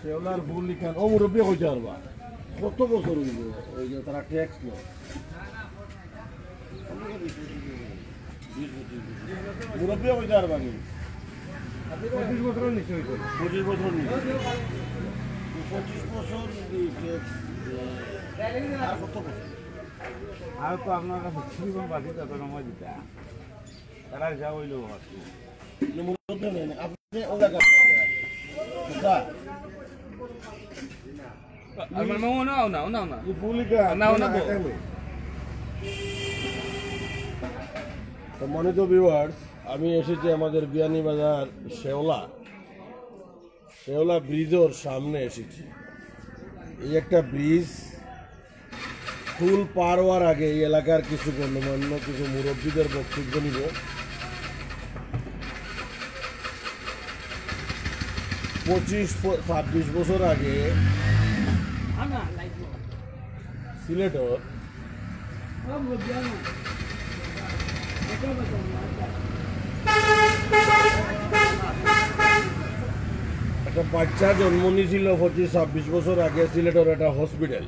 শেওলার ভুল লিখান ও মুরব্বী হইতে পারবা কত বছর হইব ওই যে তারা ট্যাক্স নেয় মুরব্বী হইতে পারবা নি 25 বছর নিচে হইতে 25 বছর নিচে 25 বছর যদি ট্যাক্স আর কত বছর আর তো আপনার কাছে জীবন বাকি তত সময় দিতে তারা যা হইল মুরব্বী নেন আপনি ওলা সম্মানিত ভিউয়ার্স, আমি এসেছি আমাদের বিয়ানীবাজার শেওলা ব্রিজের সামনে এসেছি। এই একটা ব্রিজ ফুল পার হওয়ার আগে এই এলাকার কিছু গণ্যমান্য কিছু মুরব্বীদের বক্তব্য নিব। 25-26 বছর আগে সিলেটর একটা বাচ্চা জন্ম নিয়েছিল 25-26 বছর আগে সিলেটর একটা হসপিটাল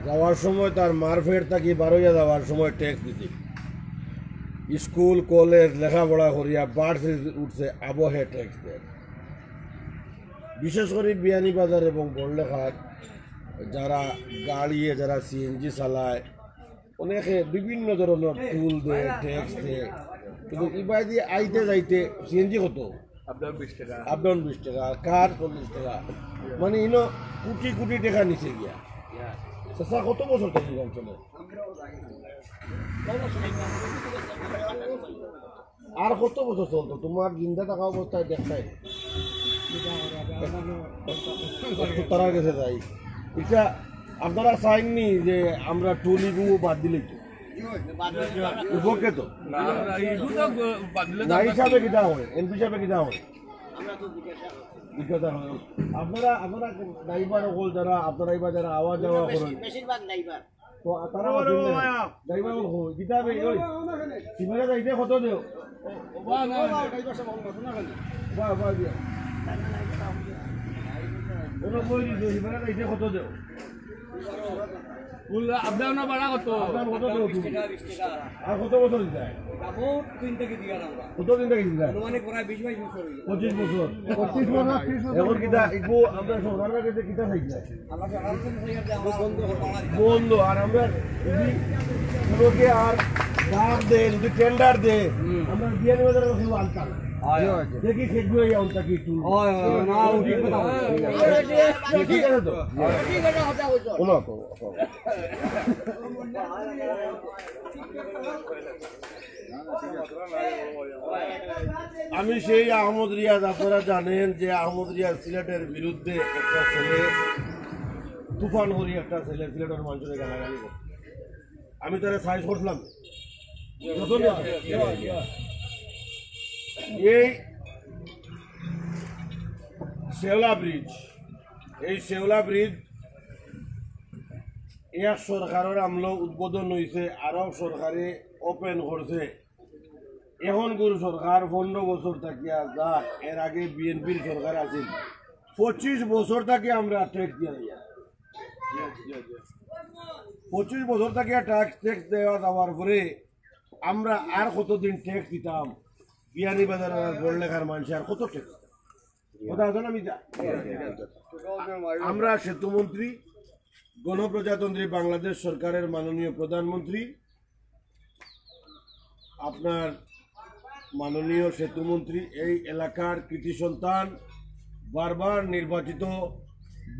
যাওয়ার সময় তার মারফের থাকি বারোইয়া যাওয়ার সময় ট্যাক্স দিতে স্কুল কলেজ লেখাপড়া করিয়া বার্থ উঠছে আবহে ট্যাক্স দেয়। বিশেষ করে বিয়ানীবাজার এবং বড়লেখার যারা গাড়ি যারা সিএনজি চালায় অনেকে বিভিন্ন ধরনের টুল দেয় ট্যাক্স দেয়, কিন্তু ইবাই দিয়ে আইতে যাইতে সিএনজি কত আপ ডাউন 20 টাকা কার 40 টাকা, মানে ইনো কোটি কোটি টাকা নিচে গিয়া। চাচা কত বছর থেকে অঞ্চলে আর কত বছর চলতো তোমার জিন্দা থাকা অবস্থায় দেখায় তারা গেছে যাই। এটা আপনারা চাইননি যে আমরা টুলিগু বাদ দিলেই তো উপকে তো না হিসাবে কিনা হয় এমপি হিসাবে কিনা হয় আপনারা ড্রাইভার হল যারা আপনারা এবার যারা আওয়াজ যাওয়া করেন তো তারা ড্রাইভার হল কিতাবে ওই সিমেরা যাইতে কত দেও কত দেও আপনার ভাড়া কত আর কত বছর যায় কত দিন থেকে 25 বছর এখন কিতা আমরা সরকারের কাছে কিতা চাইছি বন্ধ। আর আমরা যদি আর ডাক দে যদি টেন্ডার দে আমরা বিয়ানীবাজারের কাছে আনতাম দেখি খেলবে আনতা কি টুল ঠিক আছে তো আমি সেই আহমদ রিয়াজ, আপনারা জানেন যে আহমদ রিয়াজ সিলেটের বিরুদ্ধে একটা ছেলে তুফান করি একটা ছেলে সিলেটের মানুষের গালাগালি করত, আমি তারা সাইজ করছিলাম। এই শেওলা ব্রিজ এক সরকারের আমল উদ্বোধন হয়েছে, আরো সরকারে ওপেন করছে। এখন গুরু সরকার 15 বছর থাকিয়া যা এর আগে বিএনপির সরকার আছে 25 বছর থাকি আমরা ট্যাক্স দিয়া 25 বছর থাকিয়া ট্যাক্স দেওয়া যাওয়ার পরে আমরা আর কতদিন ট্যাক্স দিতাম? বিয়ানীবাজার আর বড়লেখার মানুষ আর কত ট্যাক্স কথা আছে না মিতা? আমরা সেতুমন্ত্রী গণপ্রজাতন্ত্রী বাংলাদেশ সরকারের মাননীয় প্রধানমন্ত্রী, আপনার মাননীয় সেতুমন্ত্রী এই এলাকার কৃতি সন্তান, বারবার নির্বাচিত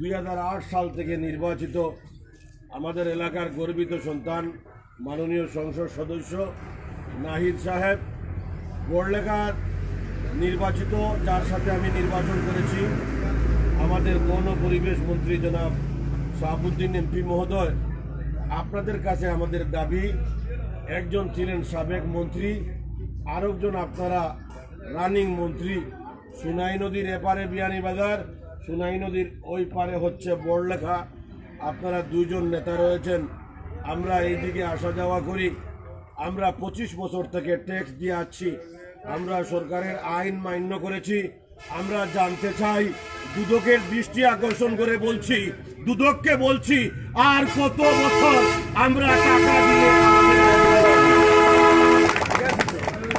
2008 সাল থেকে নির্বাচিত আমাদের এলাকার গর্বিত সন্তান মাননীয় সংসদ সদস্য নাহিদ সাহেব, বড়লেখার নির্বাচিত যার সাথে আমি নির্বাচন করেছি আমাদের বন পরিবেশ মন্ত্রী জনাব শাহাবুদ্দিন এমপি মহোদয়। আপনাদের কাছে আমাদের দাবি, একজন ছিলেন সাবেক মন্ত্রী, আরেকজন আপনারা রানিং মন্ত্রী, সুনাই নদীর এপারে বিয়ানীবাজার, সুনাই নদীর ওই পারে হচ্ছে বড়লেখা। আপনারা দুইজন নেতা রয়েছেন, আমরা এইদিকে আসা যাওয়া করি। আমরা 25 বছর থেকে ট্যাক্স দিয়ে আসছি, আমরা সরকারের আইন মান্য করেছি। আমরা জানতে চাই, দুদকের দৃষ্টি আকর্ষণ করে বলছি, দুদককে বলছি, আর কত বছর আমরা টাকা দিয়ে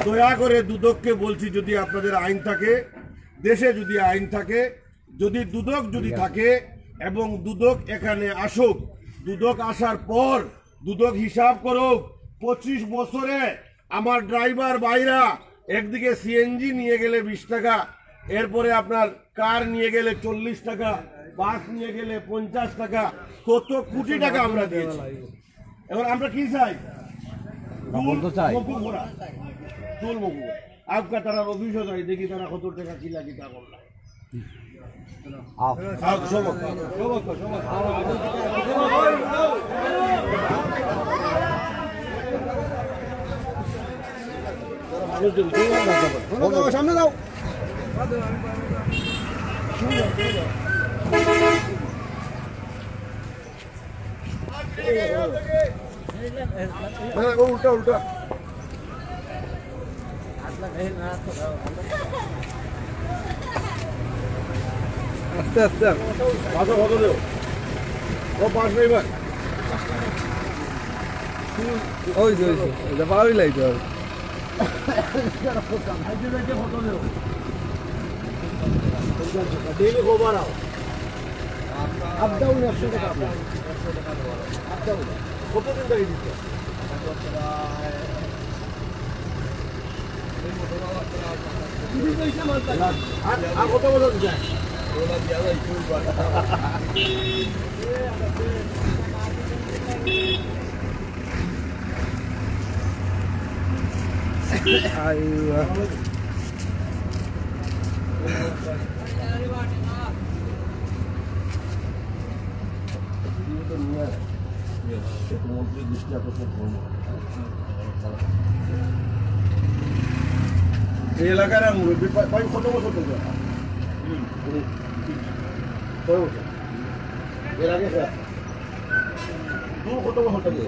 দয়া করে দুদককে বলছি, যদি আপনাদের আইন থাকে, দেশে যদি আইন থাকে, যদি দুদক যদি থাকে এবং দুদক এখানে আসুক, দুদক আসার পর দুদক হিসাব করুক 25 বছরে আমার ড্রাইভার ভাইরা একদিকে সিএনজি নিয়ে গেলে 20 টাকা, এরপরে আপনার কার নিয়ে গেলে 40 টাকা, বাস নিয়ে গেলে 50 টাকা, কত কোটি টাকা আমরা দিয়েছি। এবার আমরা কি চাই? आपका तारा ऑफिस हो जाए देखी तारा कत टाका की লাগি তা বললা সামনে যাও উল্টা উল্টা আস্তে আস্তে পাঁচশো কত দেব? ও 5 ড্রাইভার ওই যে পাওয়াই লাগতো ডেইলি খবর আও আপ ডাউন 100 টাকা আপ ডাউন কতদিন ধরে দিচ্ছে? আর কত বছর যায়? মন্ত্রী দৃষ্টি আকর্ষণ করবো এই এলাকার মুরব্বী ভাই কত বছর থেকে? এর আগে স্যার কত বছর থেকে?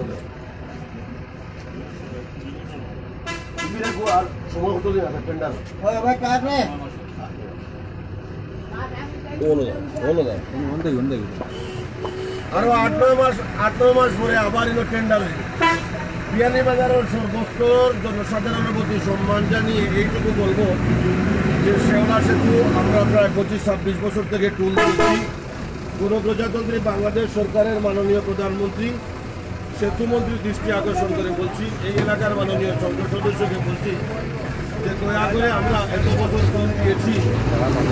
আর সময় কত দিন আছে টেন্ডার? আরো 8-9 মাস পরে আবার এলো টেন্ডার হয়ে বিয়ানীবাজারের সর্বস্ত জনসাধারণের প্রতি সম্মান জানিয়ে এইটুকু বলবো যে শেওলা সেতু আমরা প্রায় 25-26 বছর থেকে টুল দিচ্ছি। গণপ্রজাতন্ত্রী বাংলাদেশ সরকারের মাননীয় প্রধানমন্ত্রী সেতুমন্ত্রীর দৃষ্টি আকর্ষণ করে বলছি, এই এলাকার মাননীয় সংসদ সদস্যকে বলছি যে দয়া করে আমরা এত বছর টুল দিয়েছি।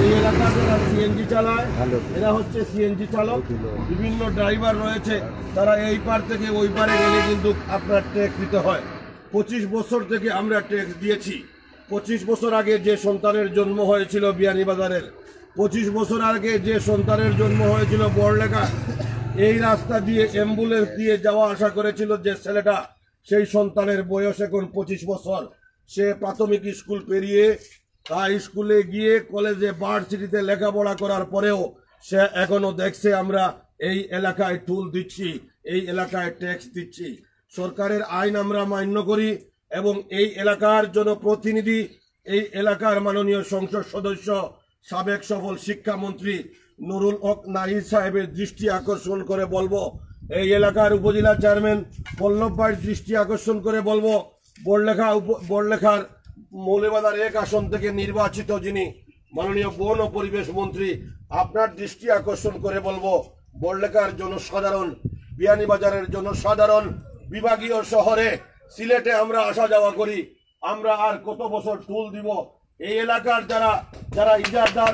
এই এলাকার যারা সিএনজি চালায় এরা হচ্ছে সিএনজি চালক, বিভিন্ন ড্রাইভার রয়েছে, তারা এই পার থেকে ওই পারে গেলে কিন্তু আপনার ট্যাক্স দিতে হয়। 25 বছর থেকে আমরা ট্যাক্স দিয়েছি। 25 বছর আগে যে সন্তানের জন্ম হয়েছিল বিয়ানীবাজারের, 25 বছর আগে যে সন্তানের জন্ম হয়েছিল বড়লেখা, এই রাস্তা দিয়ে অ্যাম্বুলেন্স দিয়ে যাওয়া আসা করেছিল যে ছেলেটা, সেই সন্তানের বয়স এখন 25 বছর। সে প্রাথমিক স্কুল পেরিয়ে হাই স্কুলে গিয়ে কলেজে ভার্সিটিতে লেখাপড়া করার পরেও সে এখনো দেখছে আমরা এই এলাকায় টুল দিচ্ছি, এই এলাকায় ট্যাক্স দিচ্ছি। সরকারের আইন আমরা মান্য করি এবং এই এলাকার জনপ্রতিনিধি, এই এলাকার মাননীয় সংসদ সদস্য সাবেক সফল শিক্ষামন্ত্রী নুরুল হক নাহিদ সাহেবের দৃষ্টি আকর্ষণ করে বলবো, এই এলাকার উপজেলা চেয়ারম্যান পল্লব ভাইয়ের দৃষ্টি আকর্ষণ করে বলবো, বড়লেখার মৌলভীবাজার 1 আসন থেকে নির্বাচিত যিনি মাননীয় বন ও পরিবেশ মন্ত্রী, আপনার দৃষ্টি আকর্ষণ করে বলবো, বড়লেখার জনসাধারণ, বিয়ানীবাজারের জনসাধারণ, বিভাগীয় শহরে সিলেটে আমরা আসা যাওয়া করি, আমরা আর কত বছর টুল দিব? এই এলাকার যারা ইজারদার,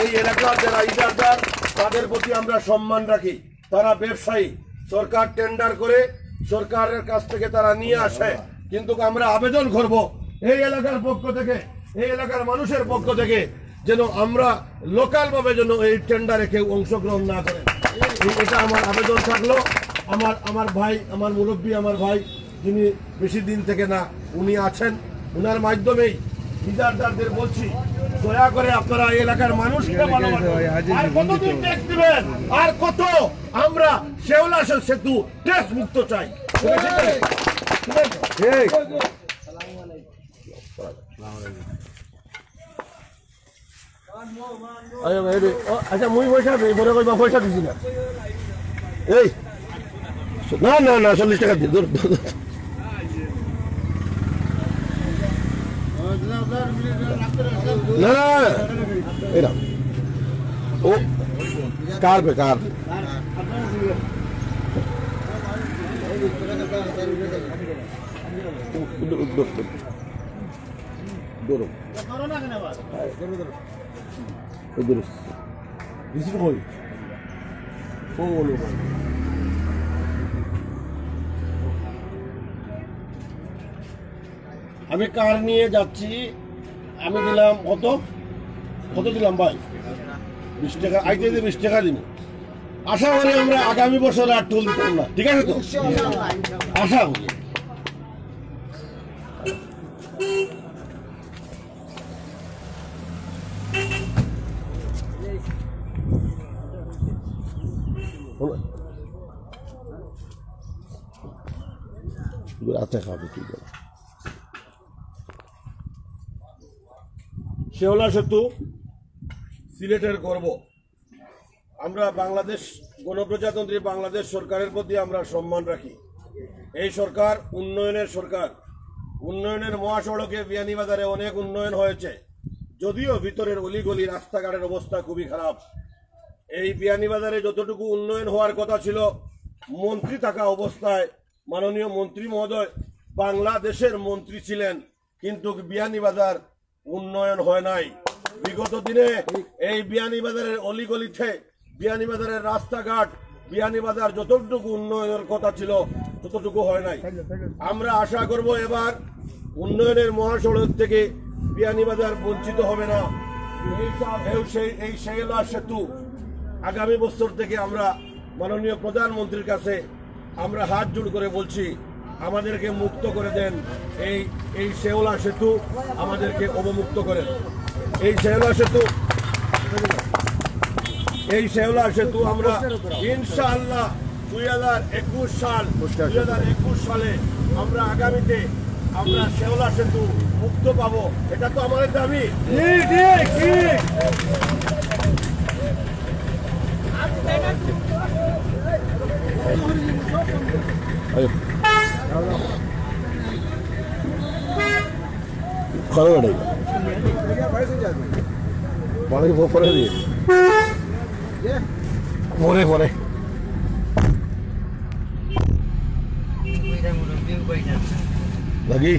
এই এলাকার যারা ইজারদার তাদের প্রতি আমরা সম্মান রাখি। তারা ব্যবসায়ী, সরকার টেন্ডার করে সরকারের কাছ থেকে তারা নিয়ে আসে, কিন্তু আমরা আবেদন করব এই এলাকার পক্ষ থেকে, এই এলাকার মানুষের পক্ষ থেকে, যেন আমরা লোকাল ভাবে যেন এই টেন্ডারে কেউ অংশগ্রহণ না করেন। এটা আমার আবেদন থাকলো। আমার ভাই, আমার মুরব্বী, আমার ভাই যিনি বেশি দিন থেকে না উনি আছেন, উনার মাধ্যমেই ঠিকাদারদের বলছি দয়া করে আপনারা এই এলাকার মানুষকে ভালোবাসুন। আর কতদিন ট্যাক্স দিবেন? আর কত? আমরা শেওলা সেতু ট্যাক্স মুক্ত চাই। আচ্ছা মুই পয়সা মনে করবা পয়সা দিছি না। এই না না না 40 টাকা দিই। না না এরা ও কার পে কার আমি কার নিয়ে যাচ্ছি। আমি দিলাম কত কত দিলাম ভাই? 20 টাকা। আইতে 20 টাকা দিন। আশা করি আমরা আগামী বছর আর টোল দিতাম না। ঠিক আছে তো? আশা করি। রাতে খাবে কি করে? শেওলা সেতু সিলেটের গর্ব। আমরা বাংলাদেশ গণপ্রজাতন্ত্রী বাংলাদেশ সরকারের প্রতি আমরা সম্মান রাখি। এই সরকার উন্নয়নের সরকার। উন্নয়নের মহাসড়কে বিয়ানীবাজারে অনেক উন্নয়ন হয়েছে, যদিও ভিতরের অলিগলি রাস্তাঘাটের অবস্থা খুবই খারাপ। এই বিয়ানীবাজারে যতটুকু উন্নয়ন হওয়ার কথা ছিল, মন্ত্রী থাকা অবস্থায় মাননীয় মন্ত্রী মহোদয় বাংলাদেশের মন্ত্রী ছিলেন, কিন্তু বিয়ানীবাজার উন্নয়ন হয় নাই। বিগত দিনে এই বিয়ানীবাজারের অলিগলিতে বিয়ানীবাজারের রাস্তাঘাট বিয়ানীবাজার যতটুকু উন্নয়নের কথা ছিল ততটুকু হয় নাই। আমরা আশা করব এবার উন্নয়নের মহাসড়ক থেকে বিয়ানীবাজার বঞ্চিত হবে না। এই শেওলা সেতু আগামী বছর থেকে আমরা মাননীয় প্রধানমন্ত্রীর কাছে আমরা হাত জোড় করে বলছি, আমাদেরকে মুক্ত করে দেন। এই শেওলা সেতু আমাদেরকে অবমুক্ত করেন। এই শেওলা সেতু আমরা ইনশাআল্লাহ 2021 সালে আমরা আগামীতে আমরা শেওলা সেতু মুক্ত পাবো। এটা তো আমাদের দাবি। পরে পরে lagi